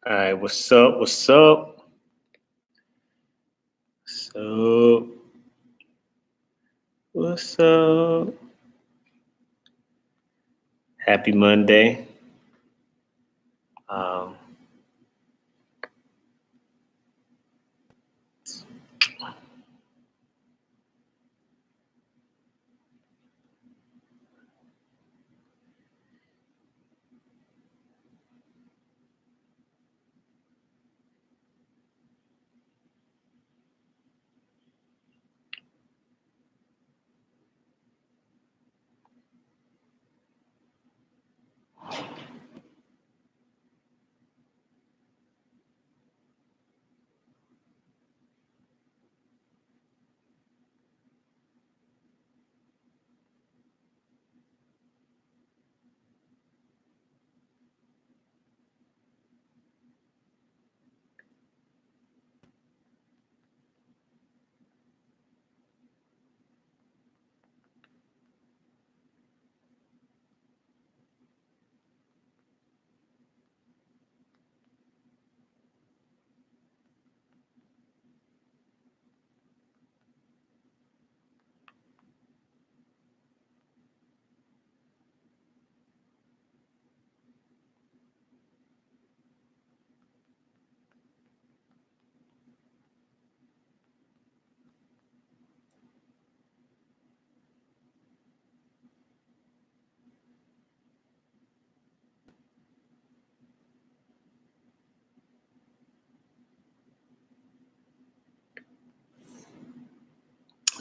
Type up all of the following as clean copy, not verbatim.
All right, what's up? What's up? So, what's up? Happy Monday. Um,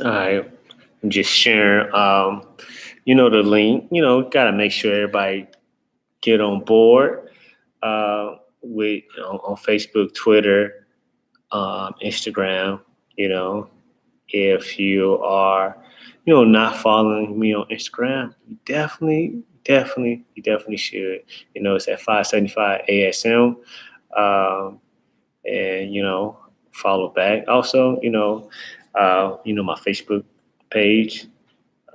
all right, I'm just sharing. The link. Gotta make sure everybody get on board. With on Facebook, Twitter, Instagram. You know, if you are, not following me on Instagram, you definitely should. It's at 575 ASM. Um, and follow back. Also, my Facebook page,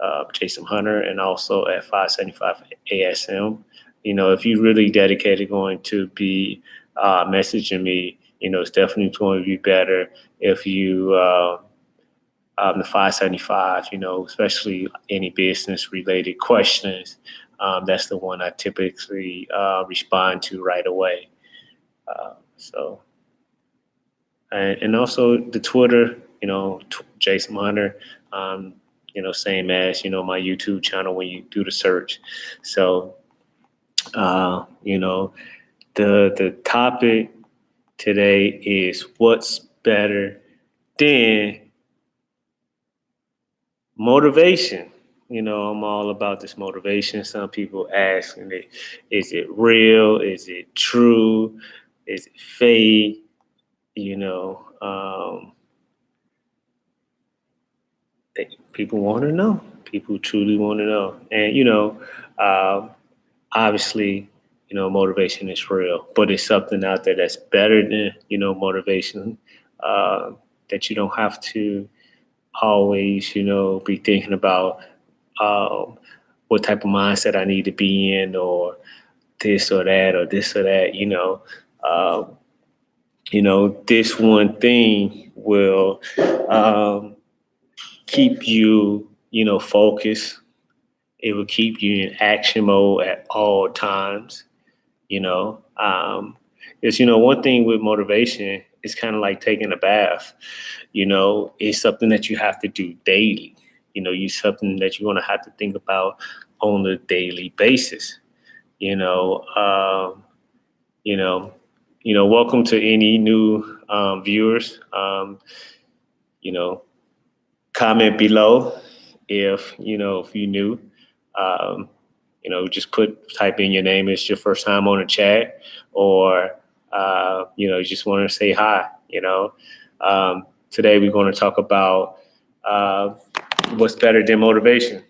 Jaysum Hunter, and also at 575 ASM. If you really dedicated going to be messaging me, it's definitely going to be better if you the 575. Especially any business related questions. That's the one I typically respond to right away. So and also the Twitter, Jason Hunter, same as my YouTube channel when you do the search. So, the topic today is what's better than motivation. I'm all about this motivation. Some people asking it, is it real? Is it true? Is it fake? You know, people want to know. People truly want to know. And, uh, obviously, motivation is real, but it's something out there that's better than, motivation, uh, that you don't have to always, be thinking about um, what type of mindset I need to be in or this or that or this or that, Um, this one thing will keep you, focused. It will keep you in action mode at all times. You know, it's one thing with motivation. It's kind of like taking a bath. It's something that you have to do daily. You something that you're gonna have to think about on a daily basis. You know, um, you know, Welcome to any new viewers. You know, Comment below if you knew. Um, just type in your name. It's your first time on the chat, or you just want to say hi. Today we're going to talk about uh, what's better than motivation.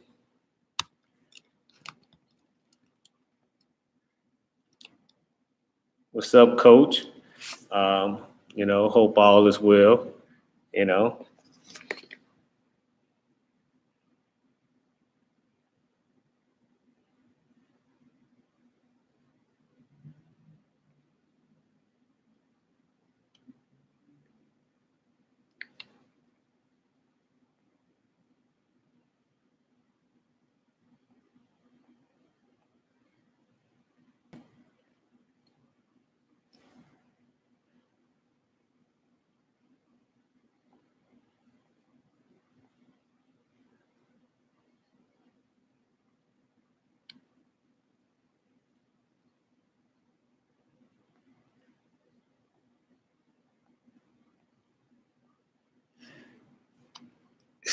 What's up, Coach? Hope all is well. You know,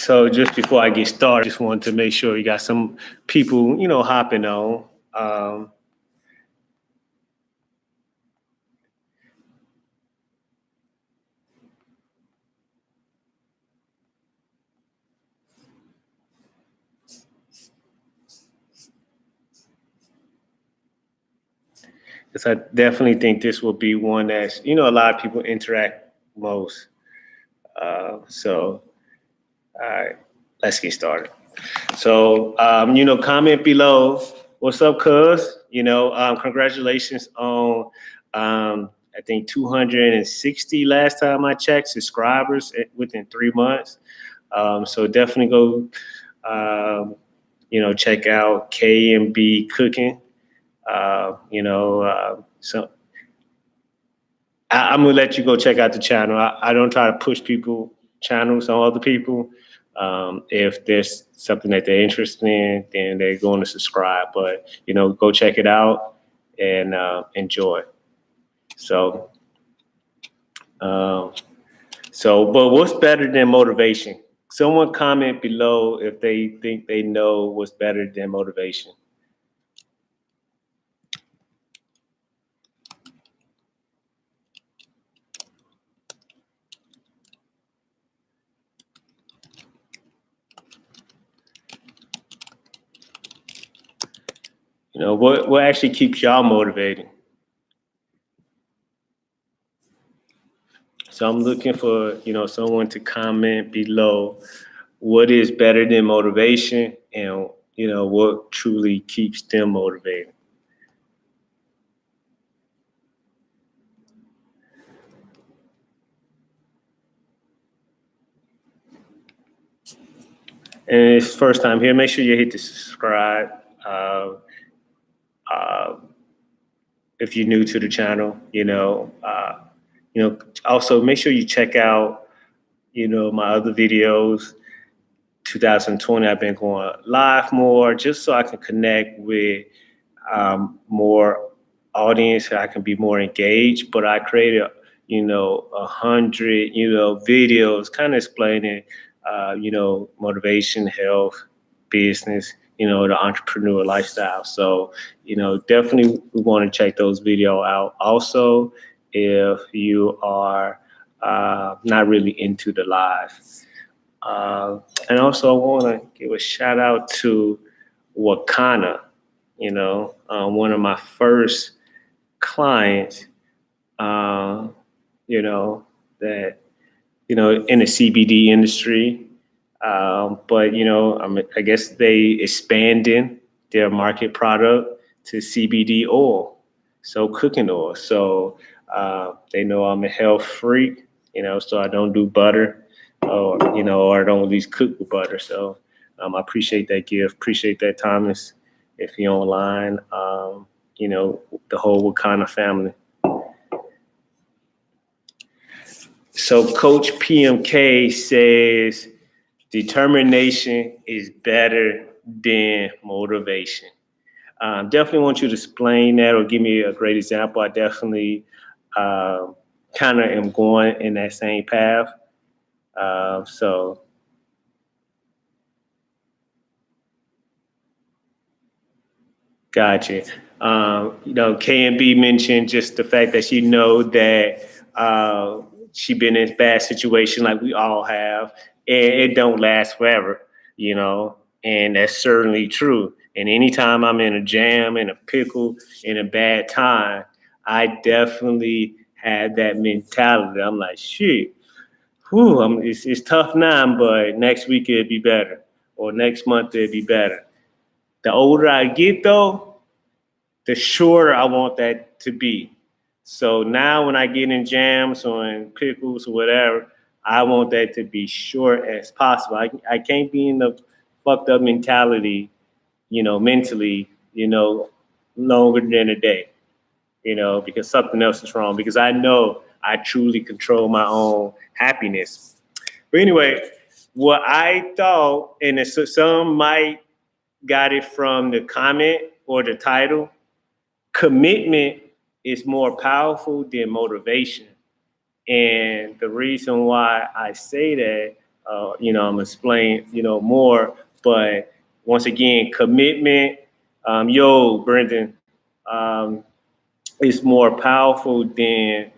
So just before I get started, just wanted to make sure you got some people, hopping on. Um, because I definitely think this will be one that's, a lot of people interact most. So, all right, let's get started. So, comment below. What's up, cuz? Congratulations on, I think 260 last time I checked subscribers within 3 months. So definitely go, check out KMB Cooking. So I'm gonna let you go check out the channel. I don't try to push people channels on other people. If there's something that they're interested in, then they're going to subscribe. But go check it out and enjoy. So, um, but what's better than motivation? Someone comment below if they think they know what's better than motivation. What actually keeps y'all motivated? So I'm looking for, someone to comment below what is better than motivation and, what truly keeps them motivated. And it's first time here, make sure you hit the subscribe. Uh, uh, if you're new to the channel, also make sure you check out, my other videos. 2020, I've been going live more just so I can connect with more audience. I can be more engaged. But I created, 100, videos, kind of explaining, motivation, health, business, the entrepreneur lifestyle. So, definitely we want to check those videos out. Also, if you are not really into the live. And also, I want to give a shout out to Wakana, one of my first clients, uh, that, in the CBD industry. But, I guess they expanding their market product to CBD oil, so cooking oil. So they know I'm a health freak, so I don't do butter or I don't at least cook with butter. So I appreciate that gift. Appreciate that, Thomas. If you're online, the whole Wakanda family. So Coach PMK says determination is better than motivation. Definitely want you to explain that or give me a great example. I definitely kind of am going in that same path. So gotcha. KMB mentioned just the fact that she know that she been in a bad situation like we all have, and it don't last forever, and that's certainly true. And anytime I'm in a jam, in a pickle, in a bad time, I definitely had that mentality. I'm like, shit, it's tough now, but next week it'll be better, or next month it'll be better. The older I get, though, the shorter I want that to be. So now when I get in jams or in pickles or whatever, I want that to be short as possible. I can't be in the fucked up mentality, mentally, longer than a day, because something else is wrong. Because I know I truly control my own happiness. But anyway, what I thought, and some might got it from the comment or the title, commitment is more powerful than motivation. And the reason why I say that, I'm gonna explain, more. But once again, commitment. Brendan, um, is more powerful than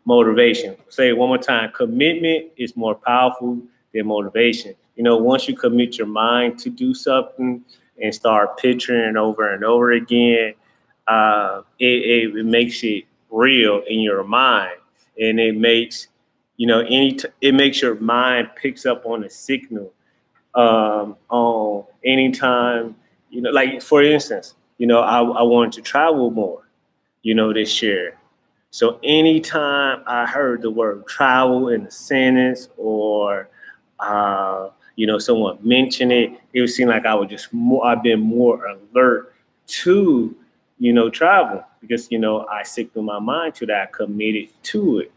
motivation. Say it one more time. Commitment is more powerful than motivation. Once you commit your mind to do something and start picturing over and over again, it makes it real in your mind, and it makes it makes your mind picks up on a signal on anytime. Like for instance, I wanted to travel more, this year. So anytime I heard the word travel in a sentence or someone mention it, it would seem like I would just more I've been more alert to, travel because, I signaled my mind to that, I committed to it.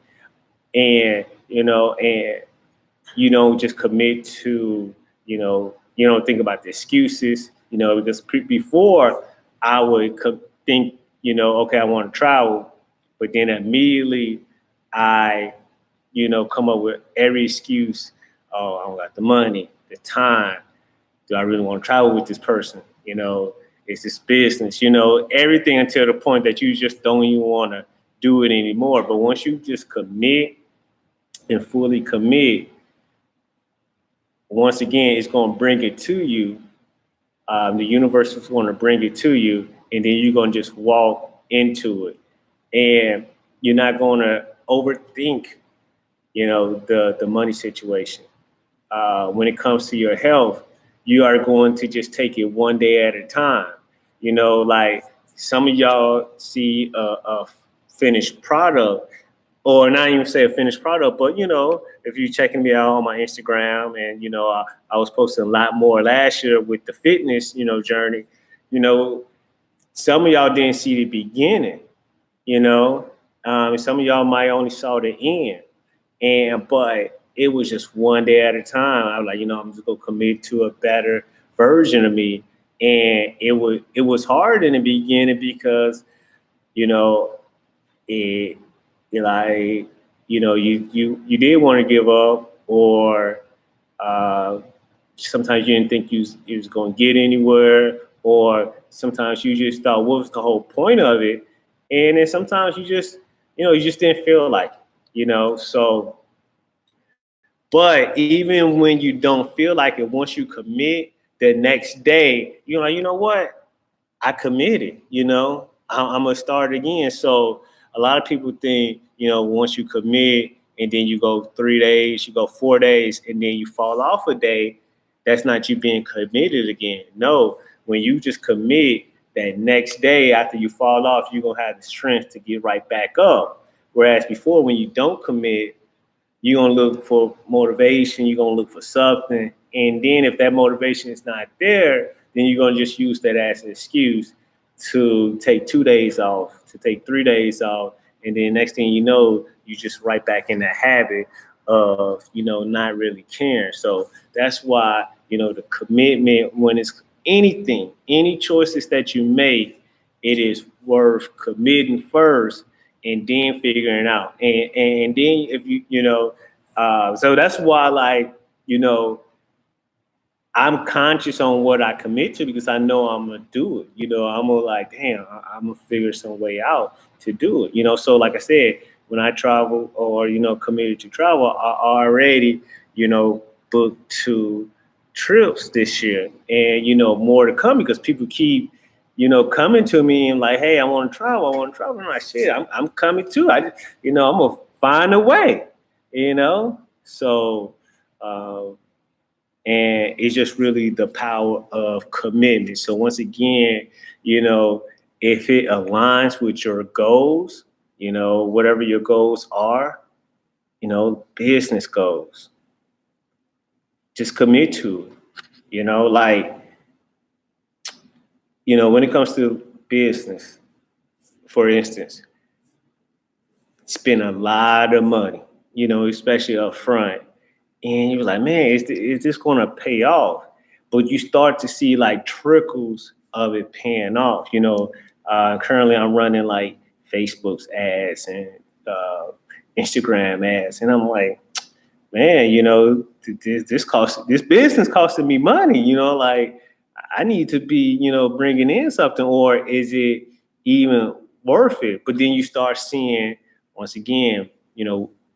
And you don't just commit to, you don't think about the excuses, because before I would think, okay, I want to travel, but then immediately I, come up with every excuse. Oh, I don't got the money, the time. Do I really want to travel with this person? It's this business, everything until the point that you just don't even want to do it anymore. But once you just commit and fully commit, once again, it's going to bring it to you. The universe is going to bring it to you, and then you're going to just walk into it, and you're not going to overthink, the money situation. When it comes to your health, you are going to just take it one day at a time. Like some of y'all see a finished product, or not even say a finished product, but if you're checking me out on my Instagram, and I was posting a lot more last year with the fitness, journey. You know, some of y'all didn't see the beginning. You know, some of y'all might only saw the end, but it was just one day at a time. I was like, I'm just gonna commit to a better version of me, and it was hard in the beginning because you know it, like you did want to give up, or uh, sometimes you didn't think you was going to get anywhere, or sometimes you just thought, what was the whole point of it? And then sometimes you just didn't feel like it, so. But even when you don't feel like it, once you commit, the next day you're like, you know what, I committed, I'm gonna start again. So a lot of people think, once you commit and then you go 3 days, you go 4 days, and then you fall off a day, that's not you being committed again. No, when you just commit, that next day after you fall off, you're gonna have the strength to get right back up. Whereas before, when you don't commit, you're gonna look for motivation, you're gonna look for something. And then if that motivation is not there, then you're gonna just use that as an excuse to take 2 days off, to take 3 days off. And then next thing you know, you just right back in that habit of, not really caring. So that's why, the commitment, when it's anything, any choices that you make, it is worth committing first and then figuring out. And then if so that's why, like, you know, I'm conscious on what I commit to because I know I'm gonna do it. I'm gonna like, damn, I'm gonna figure some way out to do it. So like I said, when I travel or committed to travel, I already booked 2 trips this year, and more to come because people keep coming to me and like, hey, I want to travel, I want to travel. I'm like, shit, I'm coming too. I just, I'm gonna find a way. So. And it's just really the power of commitment. So once again, if it aligns with your goals, whatever your goals are, business goals, just commit to it. Like, when it comes to business, for instance, spend a lot of money, especially up front. And you were like, man, is this going to pay off? But you start to see like trickles of it paying off. Currently I'm running like Facebook's ads and Instagram ads, and I'm like, man, this business costing me money, like I need to be, bringing in something, or is it even worth it? But then you start seeing, once again,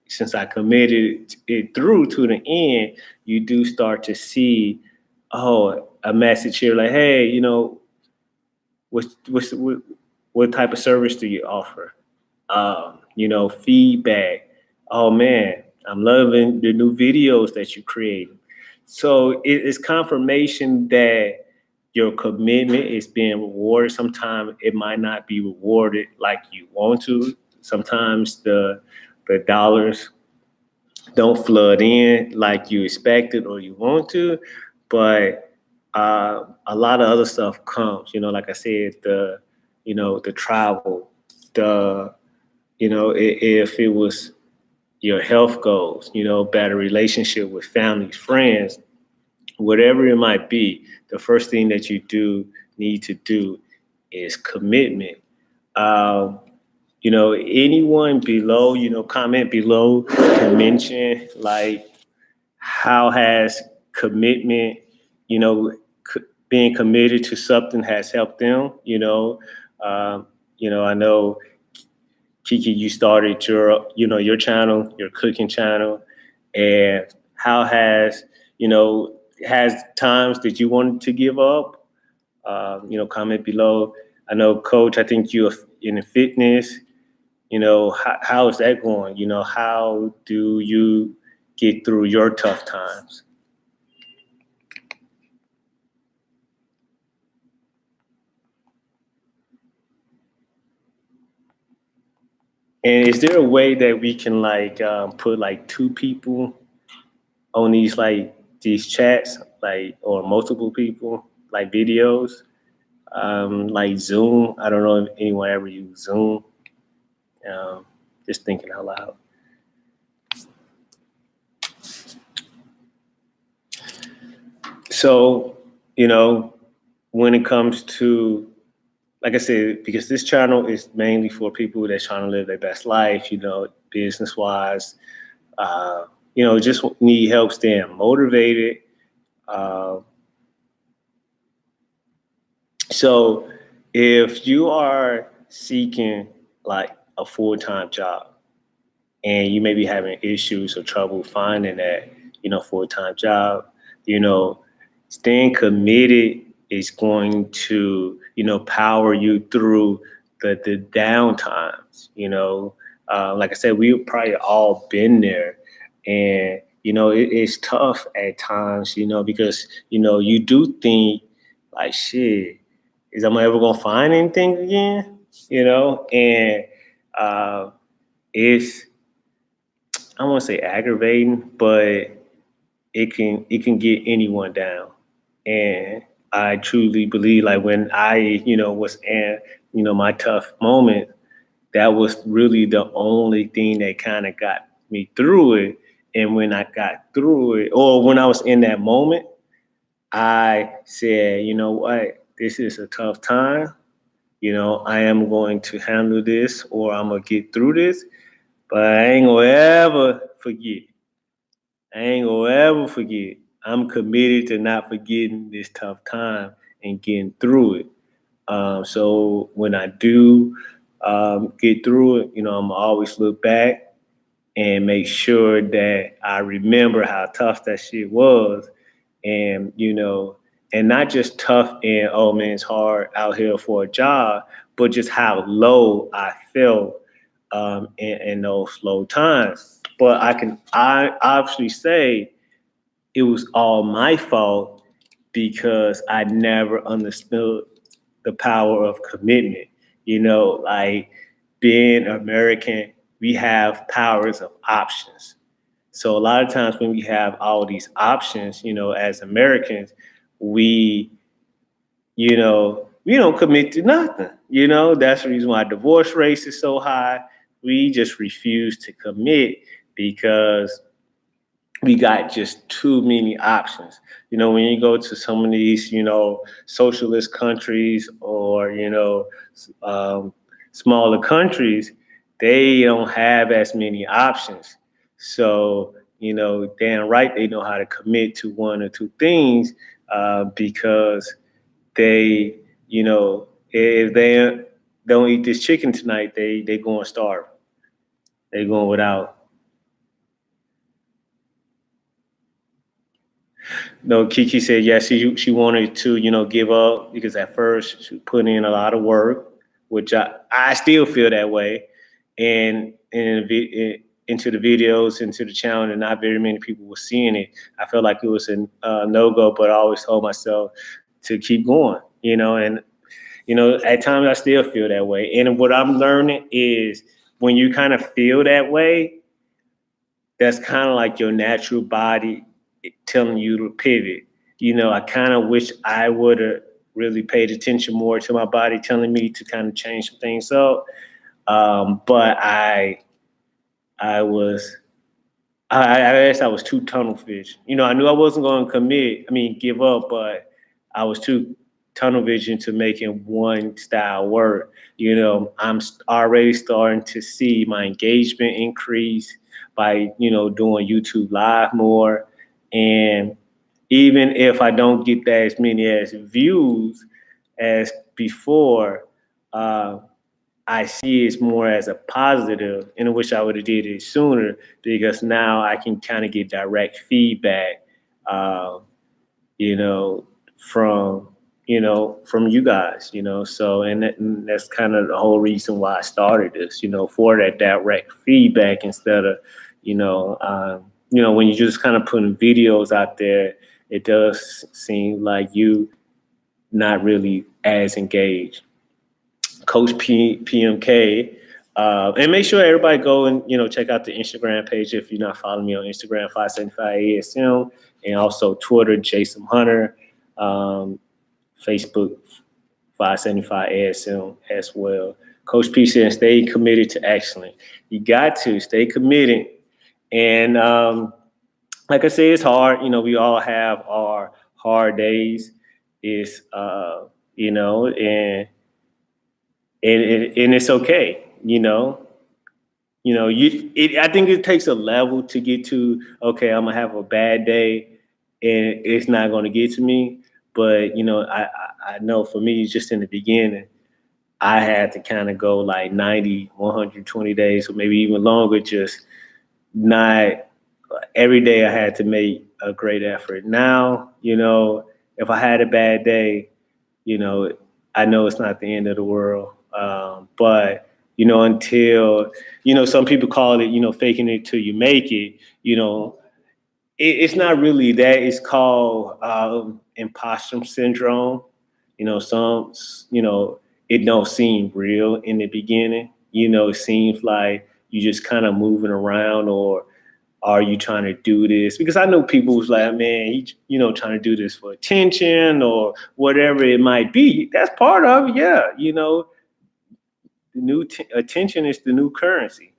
since I committed it through to the end, you do start to see, oh, a message here like, hey, what type of service do you offer? Feedback. Oh man, I'm loving the new videos that you create. So it's confirmation that your commitment is being rewarded. Sometimes it might not be rewarded like you want to. Sometimes the dollars don't flood in like you expected or you want to, but a lot of other stuff comes. Like I said, the travel, the if it was your health goals, better relationship with family, friends, whatever it might be, the first thing that you do need to do is commitment. Um, anyone below, comment below can mention like how has commitment, you know, being committed to something has helped them. I know Kiki, you started your channel, your cooking channel, and how has times that you wanted to give up? Comment below. I know, Coach, I think you're in fitness. How is that going? How do you get through your tough times? And is there a way that we can like put like two people on these chats, like, or multiple people, like videos, like Zoom? I don't know if anyone ever used Zoom. Um, just thinking out loud. So, when it comes to, like I said, because this channel is mainly for people that's trying to live their best life, business wise, just need help staying motivated. Uh, so if you are seeking like a full-time job and you may be having issues or trouble finding that, full-time job, you know, staying committed is going to, power you through the down times, like I said, we've probably all been there. And, it's tough at times, because, you do think like, shit, is I'm ever going to find anything again? And it's, I won't say aggravating, but it can get anyone down. And I truly believe like when I, was in, my tough moment, that was really the only thing that kind of got me through it. And when I got through it, or when I was in that moment, I said, you know what, this is a tough time. I am going to handle this or I'm gonna get through this, but I ain't gonna ever forget. I ain't gonna ever forget. I'm committed to not forgetting this tough time and getting through it. So when I do get through it, I'm always look back and make sure that I remember how tough that shit was, and and not just tough and oh man, it's hard out here for a job, but just how low I felt in those slow times. But I obviously say it was all my fault because I never understood the power of commitment. Like being American, we have powers of options. So a lot of times when we have all these options, as Americans, we, we don't commit to nothing. That's the reason why divorce rates is so high. We just refuse to commit because we got just too many options. When you go to some of these, socialist countries or, um, smaller countries, they don't have as many options. So, damn right they know how to commit to one or two things, because they, if they don't eat this chicken tonight, they going to starve. They going without. No, Kiki said yes. She wanted to, give up because at first she put in a lot of work, which I still feel that way, and into the videos, into the channel, and not very many people were seeing it. I felt like it was a no go, but I always told myself to keep going, and at times I still feel that way. And what I'm learning is when you kind of feel that way, that's kind of like your natural body telling you to pivot. I kind of wish I would have really paid attention more to my body telling me to kind of change some things up. But I was, I guess I was too tunnel fish. I knew I wasn't going to give up, but I was too tunnel vision to making one style work. I'm already starting to see my engagement increase by, doing YouTube live more. And even if I don't get that as many as views as before, uh, I see it more as a positive, and I wish I would have did it sooner because now I can kind of get direct feedback, uh, you know, from from you guys, So and that's kind of the whole reason why I started this, for that direct feedback instead of, when you just kind of putting videos out there, it does seem like you not really as engaged. Coach PMK. And make sure everybody go and check out the Instagram page if you're not following me on Instagram, 575 ASM, and also Twitter, Jaysum Hunter, Facebook, 575 ASM as well. Coach P said, stay committed to excellence. You got to stay committed. And like I said, it's hard. We all have our hard days. It's, and it's okay, I think it takes a level to get to, okay, I'm gonna have a bad day and it's not gonna get to me. But I know for me, just in the beginning, I had to kind of go like 90, 120 days, or maybe even longer, just not every day I had to make a great effort. Now, if I had a bad day, you know, I know it's not the end of the world. But, until, some people call it, faking it till you make it, it's not really that. It's called impostor syndrome. Some, it don't seem real in the beginning. It seems like you just kind of moving around, or are you trying to do this? Because I know people who's like, man, trying to do this for attention or whatever it might be. That's part of it, yeah. The new attention is the new currency.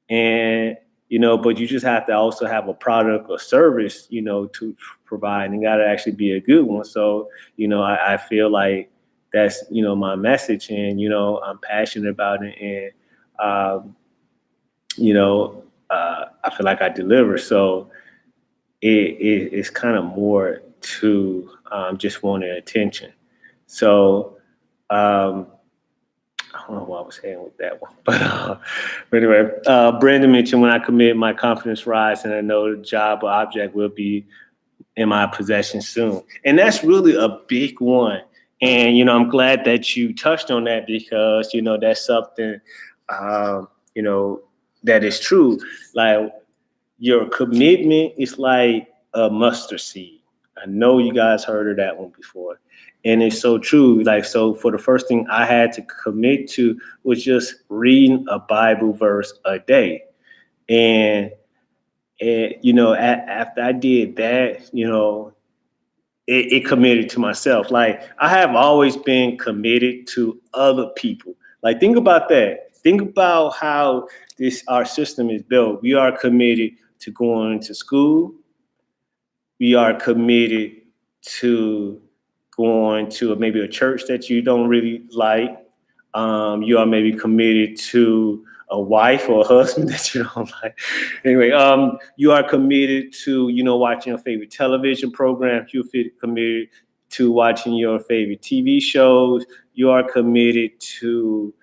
And, but you just have to also have a product or service, to provide, and got to actually be a good one. So, I feel like that's, my message, and, I'm passionate about it. And, I feel like I deliver. So it's kind of more to just wanting attention. So I don't know what I was saying with that one, but anyway, Brandon mentioned when I commit, my confidence rise, and I know the job or object will be in my possession soon. And that's really a big one. And I'm glad that you touched on that because that's something you know that is true. Like your commitment is like a mustard seed. I know you guys heard of that one before. And it's so true. Like, so for the first thing I had to commit to was just reading a Bible verse a day. And after I did that, it committed to myself. Like, I have always been committed to other people. Like, think about that. Think about how our system is built. We are committed to going to school. We are committed to going to maybe a church that you don't really like. You are maybe committed to a wife or a husband that you don't like. Anyway, you are committed to, watching your favorite television programs. You're committed to watching your favorite TV shows. You are committed to,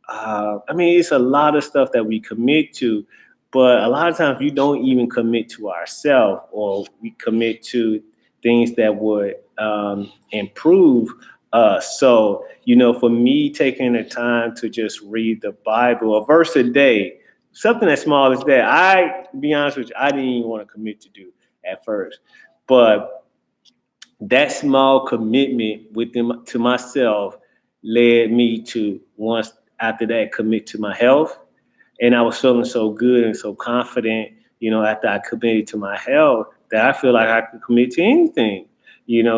it's a lot of stuff that we commit to, but a lot of times we don't even commit to ourselves, or we commit to things that would improve us. So, for me, taking the time to just read the Bible, a verse a day, something as small as that, to be honest with you, I didn't even want to commit to do at first. But that small commitment to myself led me to, once after that, commit to my health. And I was feeling so good and so confident, after I committed to my health, that I feel like I could commit to anything,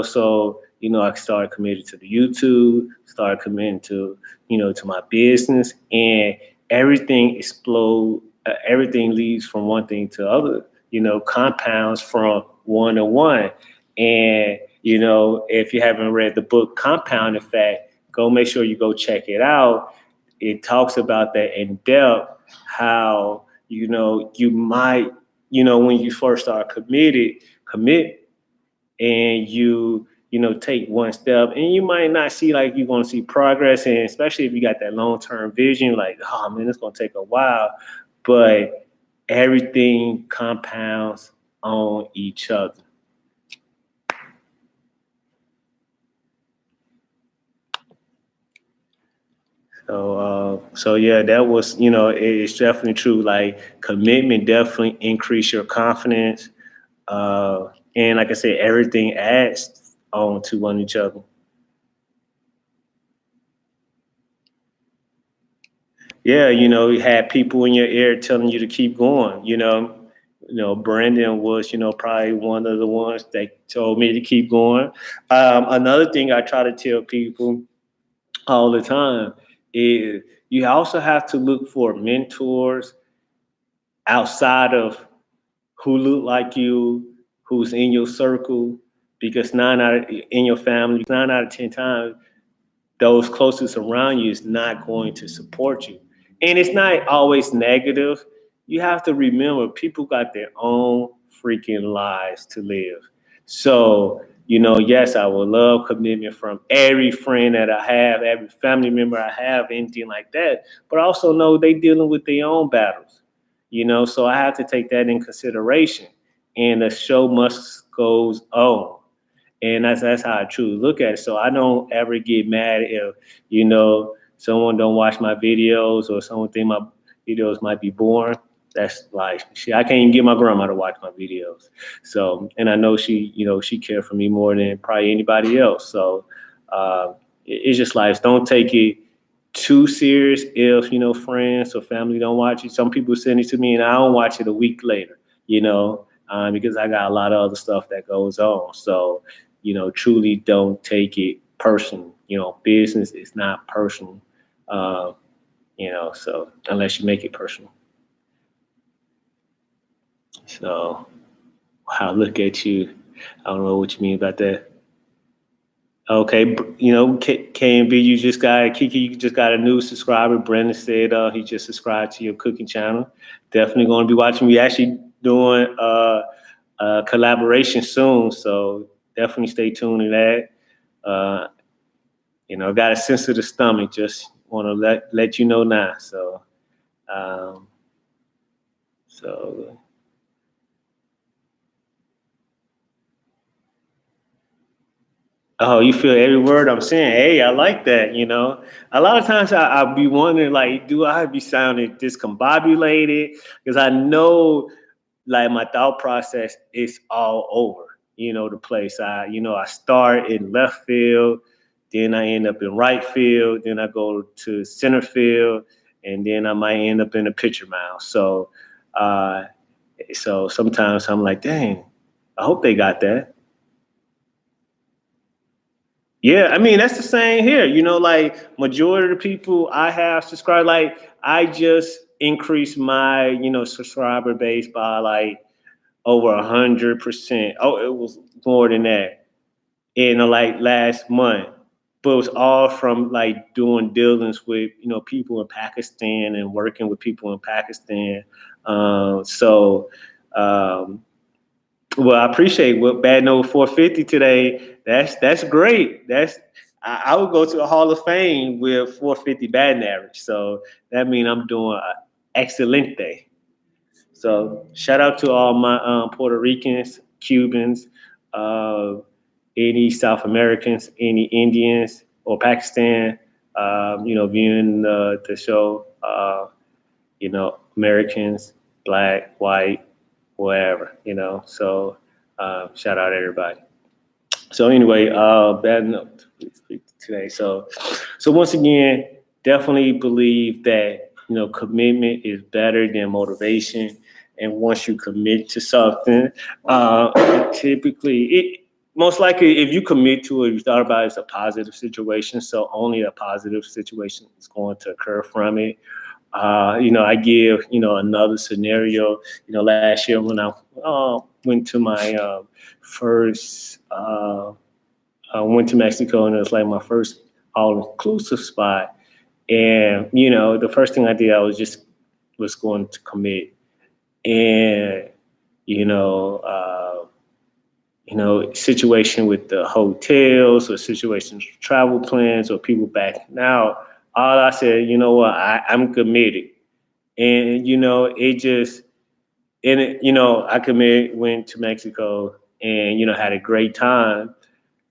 So, I started committing to the YouTube, started committing to, to my business, and everything explode. Everything leads from one thing to other, compounds from one to one. And, if you haven't read the book Compound Effect, go make sure you go check it out. It talks about that in depth, how, you might, when you first start commit, and take one step, and you might not see like you're going to see progress, and especially if you got that long-term vision, like, oh man, it's going to take a while, but everything compounds on each other. So yeah, that was, it's definitely true. Like, commitment definitely increase your confidence, and like I said, everything adds on to one each other. Yeah, you had people in your ear telling you to keep going. Brandon was, probably one of the ones that told me to keep going. Another thing I try to tell people all the time is, you also have to look for mentors outside of who look like you, who's in your circle, because in your family, 9 out of 10 times, those closest around you is not going to support you. And it's not always negative. You have to remember, people got their own freaking lives to live. So, yes, I would love commitment from every friend that I have, every family member I have, anything like that. But I also know they dealing with their own battles, so I have to take that in consideration. And the show must goes on. And that's how I truly look at it. So I don't ever get mad if, someone don't watch my videos, or someone think my videos might be boring. That's like, shit, I can't even get my grandma to watch my videos. So, and I know she cared for me more than probably anybody else. So it's just like, don't take it too serious if, friends or family don't watch it. Some people send it to me and I don't watch it a week later, because I got a lot of other stuff that goes on. So, truly don't take it personal. Business is not personal, uh, so unless you make it personal. So, wow, look at you. I don't know what you mean about that. Okay, KMB, you just got Kiki. You just got a new subscriber. Brendan said he just subscribed to your cooking channel. Definitely going to be watching. We actually doing a collaboration soon, so definitely stay tuned to that. Got a sense of the stomach. Just want to let you know now. Um, so Oh, you feel every word I'm saying. Hey, I like that. A lot of times I'll be wondering, like, do I be sounding discombobulated? Because I know, like, my thought process is all over, the place. I start in left field, then I end up in right field, then I go to center field, and then I might end up in the pitcher mound. Uh, so sometimes I'm like, dang, I hope they got that. Yeah, that's the same here. Like, majority of the people I have subscribed, like, I just increased my, subscriber base by like over 100%. Oh, it was more than that in like last month. but it was all from like doing dealings with people in Pakistan and working with people in Pakistan. So. Well, I appreciate what Bad Note 450 today. That's great. I would go to the Hall of Fame with 450 batting average. So that means I'm doing an excelente. So shout out to all my Puerto Ricans, Cubans, uh, any South Americans, any Indians or Pakistan, viewing the show. Americans, black, white, whatever. So shout out everybody. So anyway, bad note today. So once again, definitely believe that commitment is better than motivation. And once you commit to something, typically most likely if you commit to it, you thought about it as a positive situation. So only a positive situation is going to occur from it. I give, another scenario. Last year when I went to my first, I went to Mexico, and it was like my first all-inclusive spot. And, the first thing I did, I was going to commit. And, you know, uh, situation with the hotels or situations with travel plans or people backing out. All I said, you know what, I'm committed. And, it just, and it, I committed, went to Mexico and, had a great time.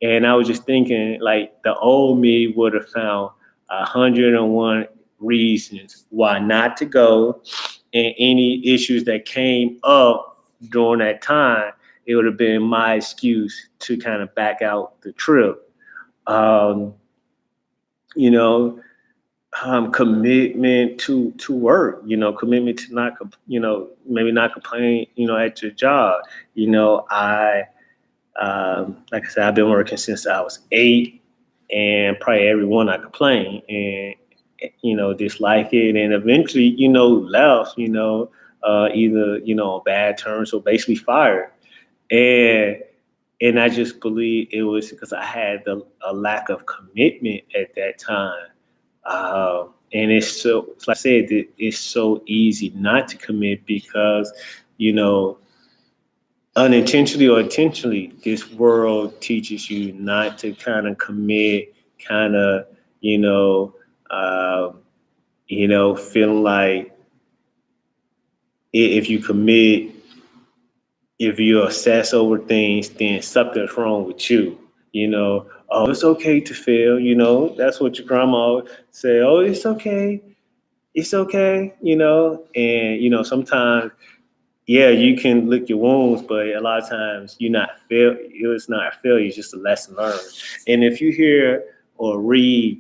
And I was just thinking, like, the old me would have found 101 reasons why not to go, and any issues that came up during that time, it would have been my excuse to kind of back out the trip. Um, you know, Commitment to work. Commitment to not, maybe not complain, at your job. I like I said, I've been working since I was 8, and probably everyone I complained and dislike it, and eventually left. Either on bad terms or basically fired, and I just believe it was because I had a lack of commitment at that time. And it's so, like I said, it's so easy not to commit because you know unintentionally or intentionally, this world teaches you not to kind of commit, kind of, you know, um, feeling like if you commit, if you obsess over things, then something's wrong with you. Oh, it's okay to fail. That's what your grandma would say. Oh, it's okay. And sometimes yeah, you can lick your wounds, but a lot of times you're not fail. It's not a failure; it's just a lesson learned. And if you hear or read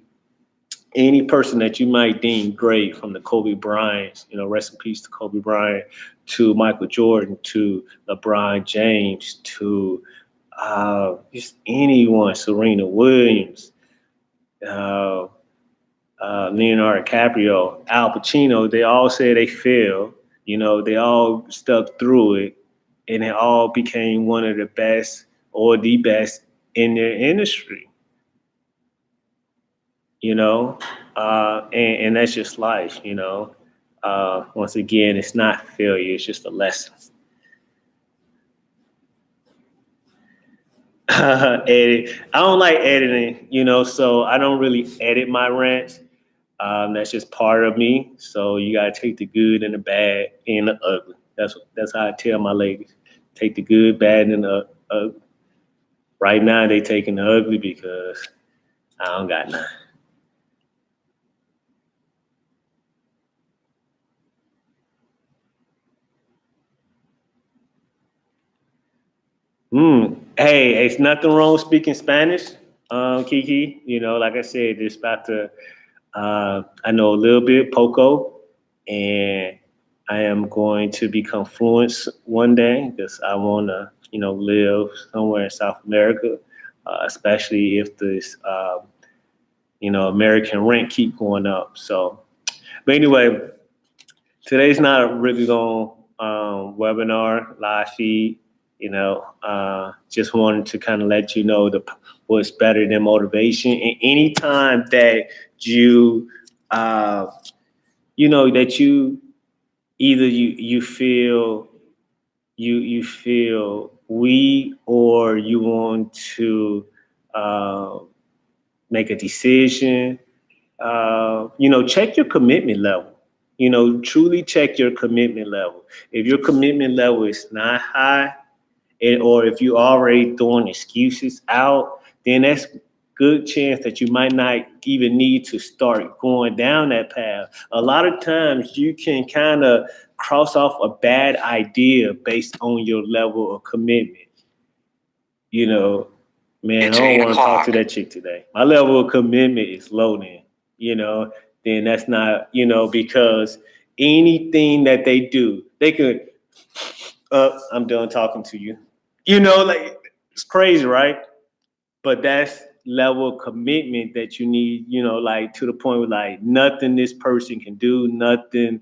any person that you might deem great, from the Kobe Bryants, rest in peace to Kobe Bryant, to Michael Jordan, to LeBron James, to just anyone, Serena Williams, uh, Leonardo DiCaprio, Al Pacino, they all say they failed. They all stuck through it, and they all became one of the best or the best in their industry. And that's just life. Once again, it's not failure; it's just a lesson. Edit. I don't like editing, so I don't really edit my rants. That's just part of me. So you gotta take the good and the bad and the ugly. That's how I tell my ladies. Take the good, bad, and the ugly. Right now they taking the ugly because I don't got none. Hey, it's nothing wrong with speaking Spanish, Kiki. Like I said, it's about to. I know a little bit, poco, and I am going to become fluent one day because I want to, live somewhere in South America, especially if this, American rent keep going up. So, but anyway, today's not a really long webinar, live feed. Just wanted to kind of let you know what's better than motivation. And anytime that you, that you either you feel you feel weak or you want to make a decision, check your commitment level. Truly check your commitment level. If your commitment level is not high, or if you already throwing excuses out, then that's good chance that you might not even need to start going down that path. A lot of times you can kind of cross off a bad idea based on your level of commitment. You know, man, I don't want to talk to that chick today. My level of commitment is low you know, then that's not, because anything that they do, they could, I'm done talking to you. Like it's crazy, right? But that's level of commitment that you need, like to the point where like nothing this person can do, nothing,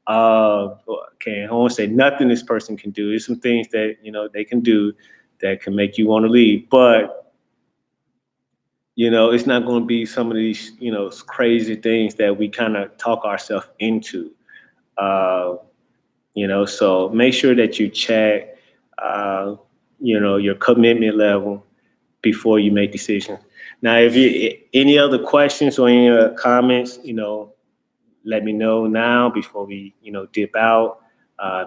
okay, I won't say nothing this person can do. There's some things that, they can do that can make you want to leave. But, it's not going to be some of these, crazy things that we kind of talk ourselves into. So make sure that you check, your commitment level before you make decisions. Now, if you any other questions or any other comments, let me know now before we, dip out.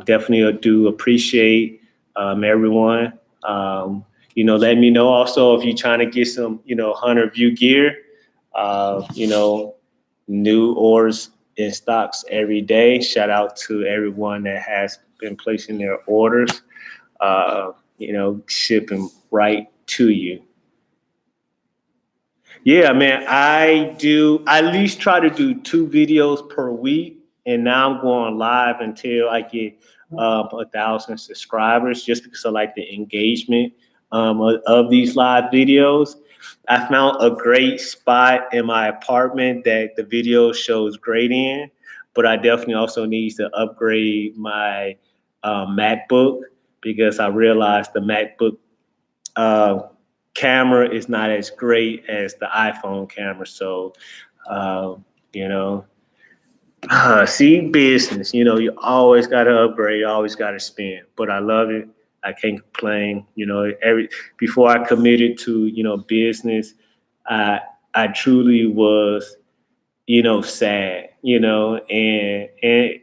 Definitely do appreciate everyone. Let me know also if you're trying to get some, hunter view gear. New orders in stocks every day. Shout out to everyone that has been placing their orders. Shipping right to you. Yeah, man, I at least try to do 2 videos per week, and now I'm going live until I get 1,000 subscribers, just because I like the engagement of these live videos. I found a great spot in my apartment that the video shows great in, but I definitely also need to upgrade my MacBook, because I realized the MacBook camera is not as great as the iPhone camera. So, see, business, you always got to upgrade, you always got to spend. But I love it. I can't complain. Before I committed to, business, I truly was, sad, I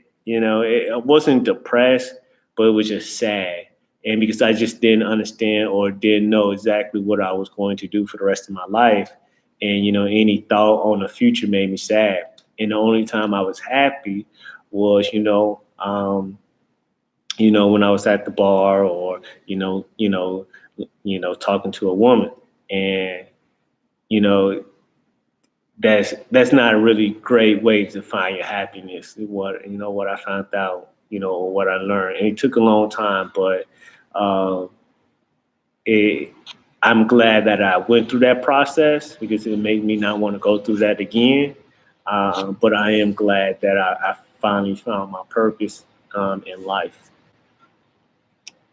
wasn't depressed, but it was just sad. And because I just didn't understand or didn't know exactly what I was going to do for the rest of my life. And, any thought on the future made me sad. And the only time I was happy was, when I was at the bar or, talking to a woman. And, that's not a really great way to find your happiness. What I found out, or what I learned. And it took a long time, but I'm glad that I went through that process, because it made me not want to go through that again. But I am glad that I finally found my purpose in life.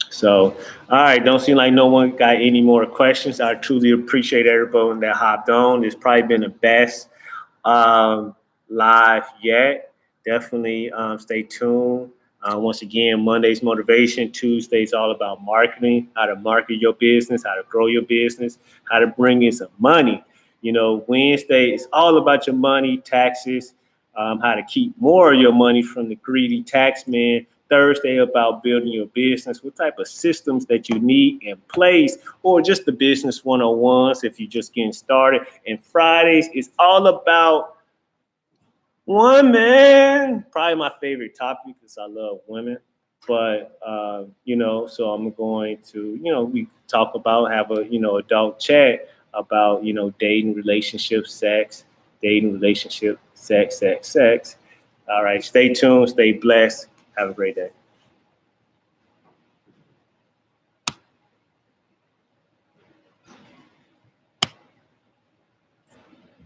So, all right, don't seem like no one got any more questions. I truly appreciate everyone that hopped on. It's probably been the best live yet. Definitely stay tuned. Once again, Monday's motivation, Tuesday's all about marketing, how to market your business, how to grow your business, how to bring in some money. Wednesday is all about your money, taxes, how to keep more of your money from the greedy tax man. Thursday about building your business, what type of systems that you need in place, or just the business 101s if you're just getting started. And Fridays is all about women. Probably my favorite topic, because I love women. But, so I'm going to, we talk about, have a, adult chat about, dating, relationship, sex, dating, relationship, sex. All right, stay tuned, stay blessed. Have a great day.